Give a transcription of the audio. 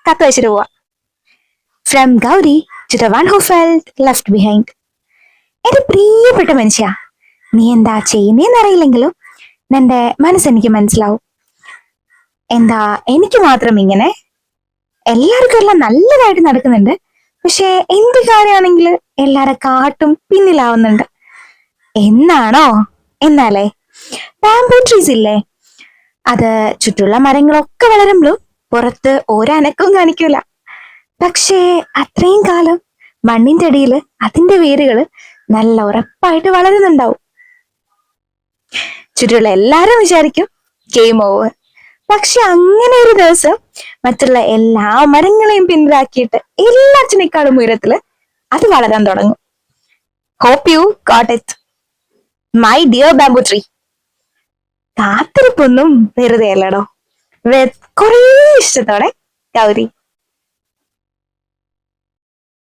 കത്ത് വെച്ചിട്ട് പോവാ. From Gauri to the one who felt left behind. എന്റെ പ്രിയപ്പെട്ട മനുഷ്യ, നീ എന്താ ചെയ്യുന്നേന്ന് അറിയില്ലെങ്കിലും നിന്റെ മനസ്സെനിക്ക് മനസ്സിലാവും. എന്താ എനിക്ക് മാത്രം ഇങ്ങനെ? എല്ലാവർക്കും എല്ലാം നല്ലതായിട്ട് നടക്കുന്നുണ്ട്, പക്ഷെ എന്ത് കാര്യമാണെങ്കിൽ എല്ലാരെ കാട്ടും പിന്നിലാവുന്നുണ്ട്. എന്നാണോ? എന്നാലേ ബാംബൂ ട്രീസ് ഇല്ലേ, അത് ചുറ്റുള്ള മരങ്ങളൊക്കെ വളരുമ്പോഴും പുറത്ത് ഒരനക്കവും കാണിക്കൂല. പക്ഷേ അത്രയും കാലം മണ്ണിന്റെ അടിയില് അതിന്റെ വേരുകള് നല്ല ഉറപ്പായിട്ട് വളരുന്നുണ്ടാവും. ചുറ്റുള്ള എല്ലാരും വിചാരിക്കും ഗെയിം ഓവർ. പക്ഷെ അങ്ങനെ ഒരു ദിവസം മറ്റുള്ള എല്ലാ മരങ്ങളെയും പിന്നിലാക്കിയിട്ട് എല്ലാറ്റിനേക്കാളും ഉയരത്തില് അത് വളരാൻ തുടങ്ങും. Hope you got it, my dear bamboo tree. കാത്തിരിപ്പൊന്നും വെറുതെ അല്ലടോ. വിത്ത് കുറേ ഇഷ്ടത്തോടെ ഗൗരി.